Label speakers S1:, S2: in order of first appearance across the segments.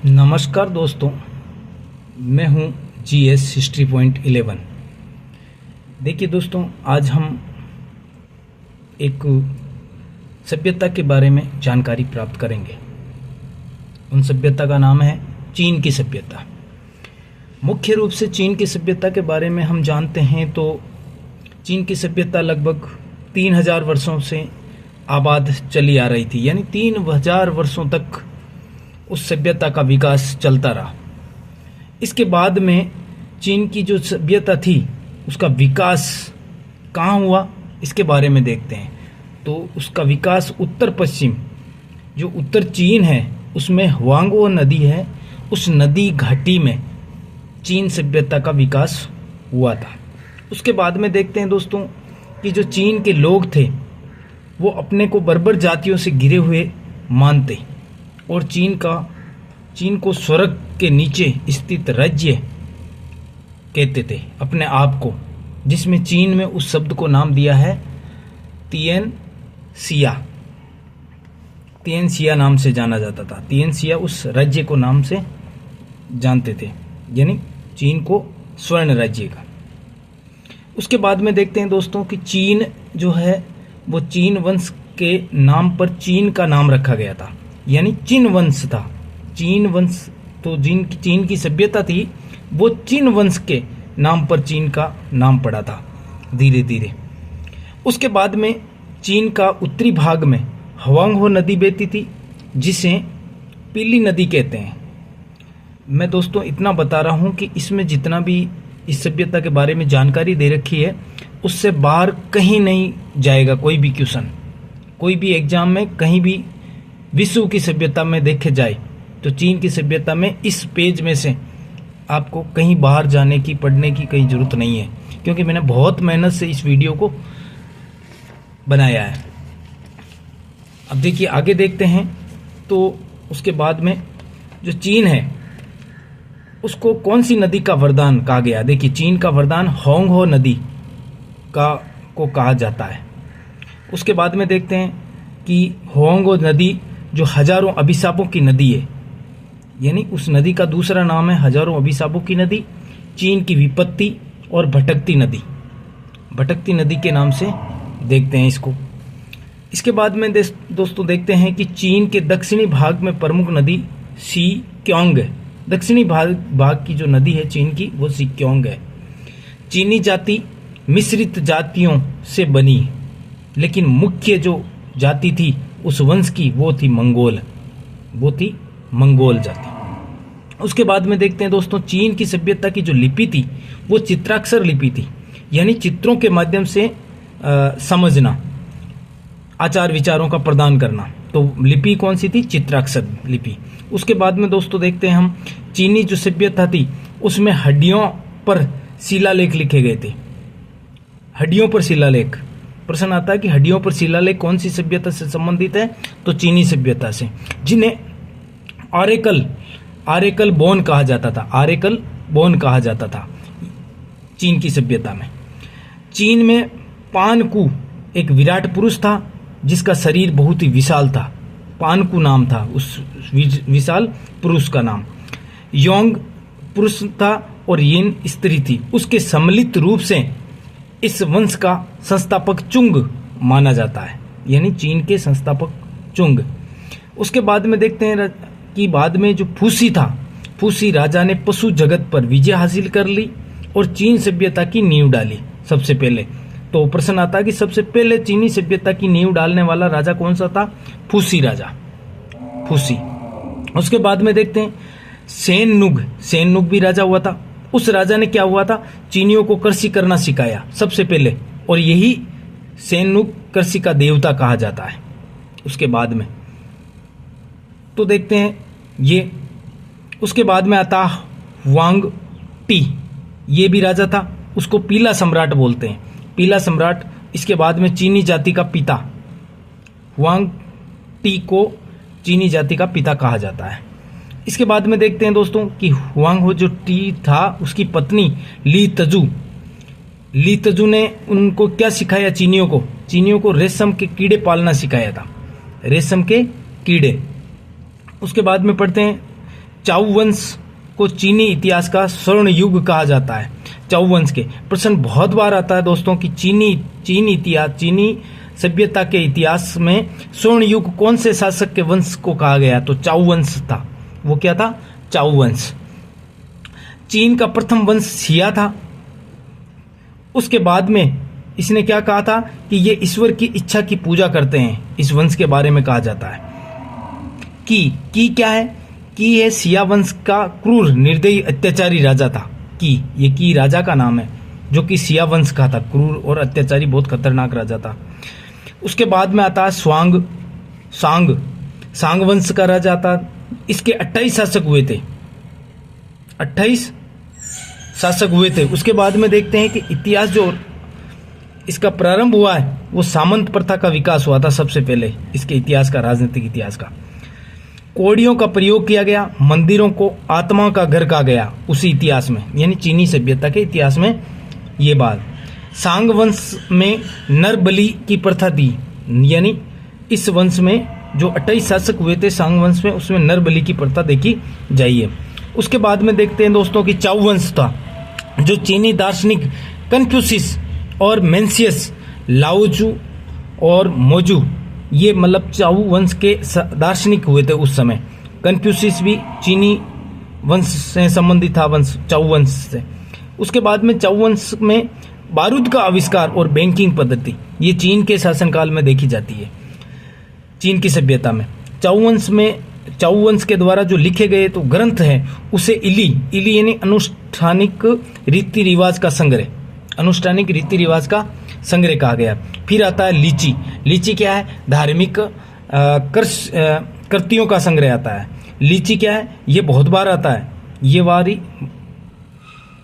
S1: नमस्कार दोस्तों, मैं हूं GS हिस्ट्री पॉइंट 11। देखिए दोस्तों, आज हम एक सभ्यता के बारे में जानकारी प्राप्त करेंगे। उन सभ्यता का नाम है चीन की सभ्यता। मुख्य रूप से चीन की सभ्यता के बारे में हम जानते हैं तो चीन की सभ्यता लगभग 3000 वर्षों से आबाद चली आ रही थी, यानी 3000 वर्षों तक उस सभ्यता का विकास चलता रहा। इसके बाद में चीन की जो सभ्यता थी उसका विकास कहाँ हुआ, इसके बारे में देखते हैं। तो उसका विकास उत्तर पश्चिम, जो उत्तर चीन है उसमें हुआंगो नदी है, उस नदी घाटी में चीन सभ्यता का विकास हुआ था। उसके बाद में देखते हैं दोस्तों कि जो चीन के लोग थे वो अपने को बर्बर जातियों से घिरे हुए मानते और चीन को स्वर्ग के नीचे स्थित राज्य कहते थे अपने आप को, जिसमें चीन में उस शब्द को नाम दिया है तिएनसिया। तिएनसिया नाम से जाना जाता था। तिएनसिया उस राज्य को नाम से जानते थे, यानी चीन को स्वर्ण राज्य का। उसके बाद में देखते हैं दोस्तों कि चीन जो है वो चीन वंश के नाम पर चीन का नाम रखा गया था, यानी चिन वंश था। चीन वंश तो चीन की सभ्यता थी वो चिन वंश के नाम पर चीन का नाम पड़ा था धीरे धीरे। उसके बाद में चीन का उत्तरी भाग में हुआंगहो नदी बहती थी, जिसे पीली नदी कहते हैं। मैं दोस्तों इतना बता रहा हूँ कि इसमें जितना भी इस सभ्यता के बारे में जानकारी दे रखी है उससे बाहर कहीं नहीं जाएगा कोई भी क्वेश्चन। कोई भी एग्जाम में कहीं भी विश्व की सभ्यता में देखे जाए तो चीन की सभ्यता में इस पेज में से आपको कहीं बाहर जाने की पढ़ने की कहीं जरूरत नहीं है, क्योंकि मैंने बहुत मेहनत से इस वीडियो को बनाया है। अब देखिए आगे देखते हैं। तो उसके बाद में जो चीन है उसको कौन सी नदी का वरदान कहा गया। देखिए चीन का वरदान हुआंगहो नदी को कहा जाता है। उसके बाद में देखते हैं कि हुआंगहो नदी जो हजारों अभिशापों की नदी है, यानी उस नदी का दूसरा नाम है हजारों अभिशापों की नदी, चीन की विपत्ति और भटकती नदी के नाम से देखते हैं इसको। इसके बाद में दोस्तों देखते हैं कि चीन के दक्षिणी भाग में प्रमुख नदी सीक्योंग है। दक्षिणी भाग की जो नदी है चीन की वो सीक्योंग है। चीनी जाति मिश्रित जातियों से बनी, लेकिन मुख्य जो जाति थी उस वंश की वो थी मंगोल जाति। उसके बाद में देखते हैं दोस्तों चीन की सभ्यता की जो लिपि थी वो चित्राक्षर लिपि थी, यानी चित्रों के माध्यम से समझना, आचार विचारों का प्रदान करना। तो लिपि कौन सी थी? चित्राक्षर लिपि। उसके बाद में दोस्तों देखते हैं हम चीनी जो सभ्यता थी उसमें हड्डियों पर शिलालेख लिखे गए थे। हड्डियों पर शिलालेख, प्रश्न आता है कि हड्डियों पर शिलालेख कौन सी सभ्यता से संबंधित है? तो चीनी सभ्यता से, जिन्हें आरेकल बोन कहा जाता था चीन की सभ्यता में। चीन में पानकू एक विराट पुरुष था जिसका शरीर बहुत ही विशाल था। पानकू नाम था उस विशाल पुरुष का नाम। योंग पुरुष था और यिन स्त्री थी। उसके सम्मिलित रूप से इस वंश का संस्थापक चुंग माना जाता है, यानी चीन के संस्थापक चुंग। उसके बाद में देखते हैं कि बाद में जो फूसी था, फूसी राजा ने पशु जगत पर विजय हासिल कर ली और चीन सभ्यता की नींव डाली सबसे पहले। तो प्रश्न आता है कि सबसे पहले चीनी सभ्यता की नींव डालने वाला राजा कौन सा था? फूसी राजा, फूसी। उसके बाद में देखते हैं सेननुग भी राजा हुआ था। उस राजा ने क्या हुआ था? चीनियों को कृषि करना सिखाया सबसे पहले, और यही सेननुग कृषि का देवता कहा जाता है। उसके बाद में तो देखते हैं ये। उसके बाद में आता हुआंग टी, ये भी राजा था, उसको पीला सम्राट बोलते हैं, पीला सम्राट। इसके बाद में चीनी जाति का पिता, हुआंग टी को चीनी जाति का पिता कहा जाता है। इसके बाद में देखते हैं दोस्तों कि हुआंगहो जो टी था उसकी पत्नी ली तजू ने उनको क्या सिखाया? चीनियों को रेशम के कीड़े पालना सिखाया था, रेशम के कीड़े। उसके बाद में पढ़ते हैं
S2: चाउ वंश को चीनी इतिहास का स्वर्ण युग कहा जाता है। चाउ वंश के प्रश्न बहुत बार आता है दोस्तों कि चीनी सभ्यता के इतिहास में स्वर्ण युग कौन से शासक के वंश को कहा गया, तो चाउ वंश था। वो क्या था? चाउ वंश। चीन का प्रथम वंश शिया था। उसके बाद में इसने क्या कहा था कि ये ईश्वर की इच्छा की पूजा करते हैं। इस वंश के बारे में कहा जाता है की क्या है? की है शिया वंश का क्रूर निर्दयी अत्याचारी राजा था। ये की राजा का नाम है, जो कि शिया वंश का था। क्रूर और अत्याचारी, बहुत खतरनाक राजा था। उसके बाद में आता है सांग वंश का राजा था। इसके 28 शासक हुए थे। 28 शासक हुए थे। उसके बाद में देखते हैं कि इतिहास जो इसका प्रारंभ हुआ है वो सामंत प्रथा का विकास हुआ था सबसे पहले इसके इतिहास का, राजनीतिक इतिहास का। कौड़ियों का प्रयोग किया गया, मंदिरों को आत्मा का घर कहा गया उसी इतिहास में, यानी चीनी सभ्यता के इतिहास में ये बात। सांग वंश में नर बलि की प्रथा थी, यानी इस वंश में जो 28 शासक हुए थे सांग वंश में, उसमें नर बलि की प्रथा देखी जाइए। उसके बाद में देखते हैं दोस्तों कि चाउ वंश था, जो चीनी दार्शनिक कन्फ्यूशियस और मेंसियस, लाओजू और मोजू, ये मतलब चाउ वंश के दार्शनिक हुए थे उस समय। कन्फ्यूशियस भी चीनी वंश से संबंधित था, वंश चाउ वंश से। उसके बाद में चाउ वंश में बारूद का आविष्कार और बैंकिंग पद्धति, ये चीन के शासनकाल में देखी जाती है। चीन की सभ्यता में चाउ वंश के द्वारा जो लिखे गए तो ग्रंथ है उसे इली यानी अनुष्ठानिक रीति रिवाज का संग्रह कहा गया। फिर आता है लीची क्या है? धार्मिक कृतियों का संग्रह आता है। लीची क्या है? ये बहुत बार आता है,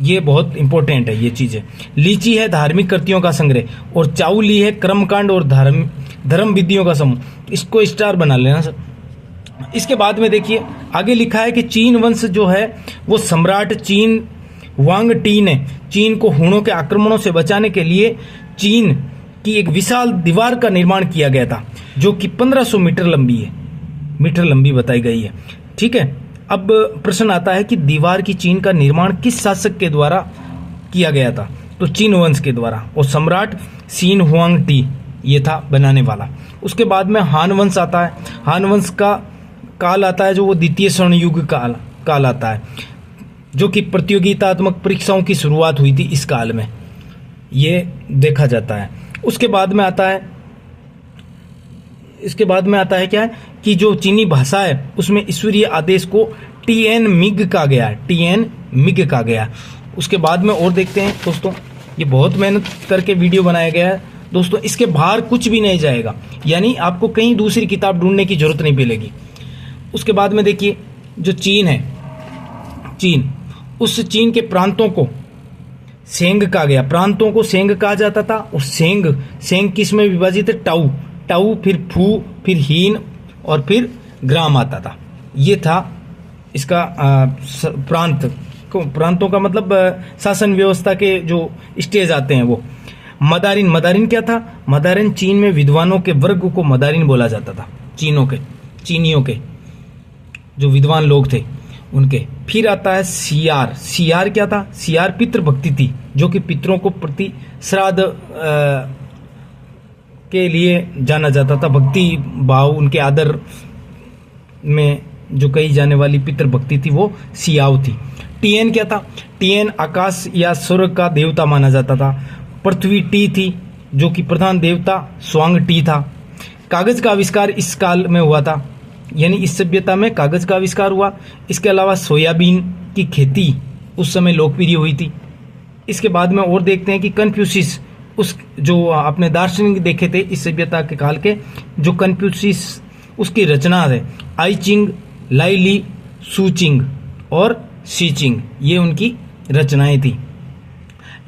S2: ये बहुत इंपॉर्टेंट है ये चीजें। लीची है धार्मिक कृतियों का संग्रह, और चाउली है कर्मकांड और धर्म विधियों का समूह। इसको स्टार बना लेना सर। इसके बाद में देखिए आगे लिखा है कि चीन वंश जो है वो सम्राट चीन वांग टी ने चीन को हुणों के आक्रमणों से बचाने के लिए चीन की एक विशाल दीवार का निर्माण किया गया था, जो कि 1500 मीटर लंबी बताई गई है। ठीक है, अब प्रश्न आता है कि दीवार की चीन का निर्माण किस शासक के द्वारा किया गया था, तो चीन वंश के द्वारा, और सम्राट सीन हुआंग टी ये था बनाने वाला। उसके बाद में हान वंश आता है। हान वंश का काल आता है जो वो द्वितीय स्वर्ण युग काल आता है, जो कि प्रतियोगितात्मक परीक्षाओं की शुरुआत हुई थी इस काल में, ये देखा जाता है। उसके बाद में आता है क्या है कि जो चीनी भाषा है उसमें ईश्वरीय आदेश को टीएन मिग कहा गया। उसके बाद में और देखते हैं दोस्तों, ये बहुत मेहनत करके वीडियो बनाया गया है दोस्तों, इसके बाहर कुछ भी नहीं जाएगा, यानी आपको कहीं दूसरी किताब ढूंढने की जरूरत नहीं मिलेगी। उसके बाद में देखिए जो चीन है, उस चीन के प्रांतों को सेंग कहा गया। प्रांतों को सेंग कहा जाता था, और सेंग किस में विभाजित है? टाउ, फिर फू, फिर हीन और फिर ग्राम आता था। ये था इसका प्रांतों का मतलब शासन व्यवस्था के जो स्टेज आते हैं वो। मदारिन क्या था? मदारिन चीन में विद्वानों के वर्ग को मदारिन बोला जाता था, चीनियों के जो विद्वान लोग थे उनके। फिर आता है सियार क्या था? सियार पितृभक्ति थी, जो कि पितरों को प्रति श्राद्ध के लिए जाना जाता था। भक्ति भाव, उनके आदर में जो कही जाने वाली पितृभक्ति थी वो सियाओ थी। टीएन क्या था? टीएन आकाश या स्वर्ग का देवता माना जाता था। पृथ्वी टी थी, जो कि प्रधान देवता स्वांग टी था। कागज का आविष्कार इस काल में हुआ था, यानी इस सभ्यता में कागज का आविष्कार हुआ। इसके अलावा सोयाबीन की खेती उस समय लोकप्रिय हुई थी। इसके बाद में और देखते हैं कि कन्फ्यूशियस, उस जो आपने दार्शनिक देखे थे इस सभ्यता के काल के, जो कन्फ्यूशियस उसकी रचना है आई चिंग, लाई ली, सू चिंग और शी चिंग, ये उनकी रचनाएं थी।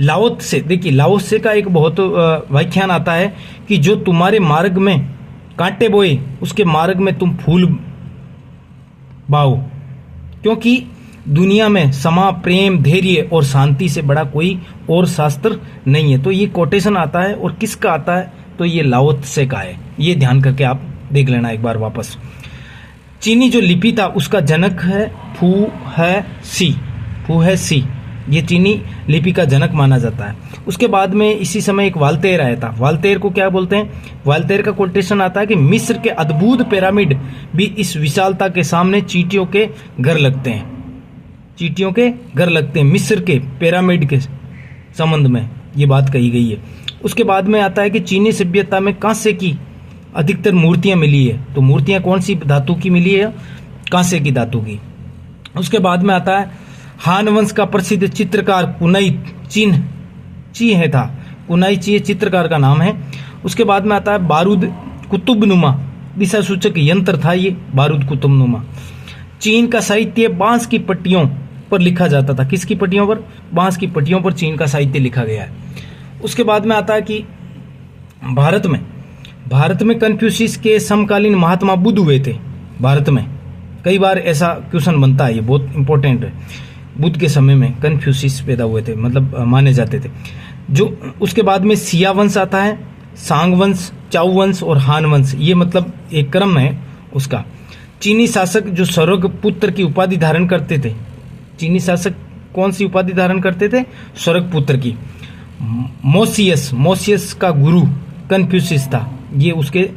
S2: लाओत्से, देखिए लाओत्से का एक बहुत व्याख्यान आता है कि जो तुम्हारे मार्ग में कांटे बोए उसके मार्ग में तुम फूल बाओ, क्योंकि दुनिया में समा, प्रेम, धैर्य और शांति से बड़ा कोई और शास्त्र नहीं है। तो ये कोटेशन आता है, और किसका आता है? तो ये लाओत्से का है। ये ध्यान करके आप देख लेना एक बार वापस। चीनी जो लिपि था उसका जनक है फू है सी ये चीनी लिपि का जनक माना जाता है। उसके बाद में इसी समय एक वाल्तेर आया था। वाल्तेर को क्या बोलते हैं? वाल्तेर का कोटेशन आता है कि मिस्र के अद्भुत पिरामिड भी इस विशालता के सामने चींटियों के घर लगते हैं। चींटियों के घर लगते हैं मिस्र के पिरामिड के संबंध में ये बात कही गई है। उसके बाद में आता है कि चीनी सभ्यता में कांसे की अधिकतर मूर्तियां मिली है। तो मूर्तियां कौन सी धातु की मिली है? कांसे की धातु की। उसके बाद में आता है हान वंश का प्रसिद्ध चित्रकार कुनाई ची है था। कुनाई ची चित्रकार का नाम है। उसके बाद में आता है बारूद कुतुबनुमा दिशा सूचक यंत्र था ये बारूद कुतुबनुमा। चीन का साहित्य बांस की पट्टियों पर लिखा जाता था। किसकी पट्टियों पर? बांस की पट्टियों पर चीन का साहित्य लिखा गया है। उसके बाद में आता है कि भारत में कन्फ्यूशियस के समकालीन महात्मा बुद्ध हुए थे। भारत में कई बार ऐसा क्वेश्चन बनता है, ये बहुत इंपॉर्टेंट है। बुद्ध के समय में कन्फ्यूशियस पैदा हुए थे, मतलब माने जाते थे। जो उसके बाद में सिया वंश आता है, सांग वंश, चाउ वंश और हान वंश, ये मतलब एक क्रम है उसका। चीनी शासक जो स्वर्ग पुत्र की उपाधि धारण करते थे। चीनी शासक कौन सी उपाधि धारण करते थे? स्वर्ग पुत्र की। मोसियस का गुरु कन्फ्यूशियस था। ये उसके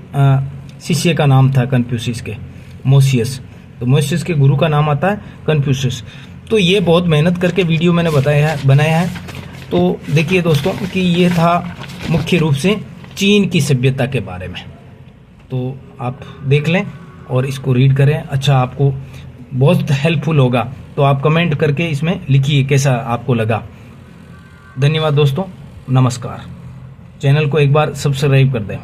S2: शिष्य का नाम था कन्फ्यूशियस के, मोसियस। तो मोसियस के गुरु का नाम आता है कन्फ्यूशियस। तो ये बहुत मेहनत करके वीडियो मैंने बनाया है। तो देखिए दोस्तों कि ये था मुख्य रूप से चीन की सभ्यता के बारे में। तो आप देख लें और इसको रीड करें। अच्छा, आपको बहुत हेल्पफुल होगा। तो आप कमेंट करके इसमें लिखिए कैसा आपको लगा। धन्यवाद दोस्तों, नमस्कार। चैनल को एक बार सब्सक्राइब कर दें।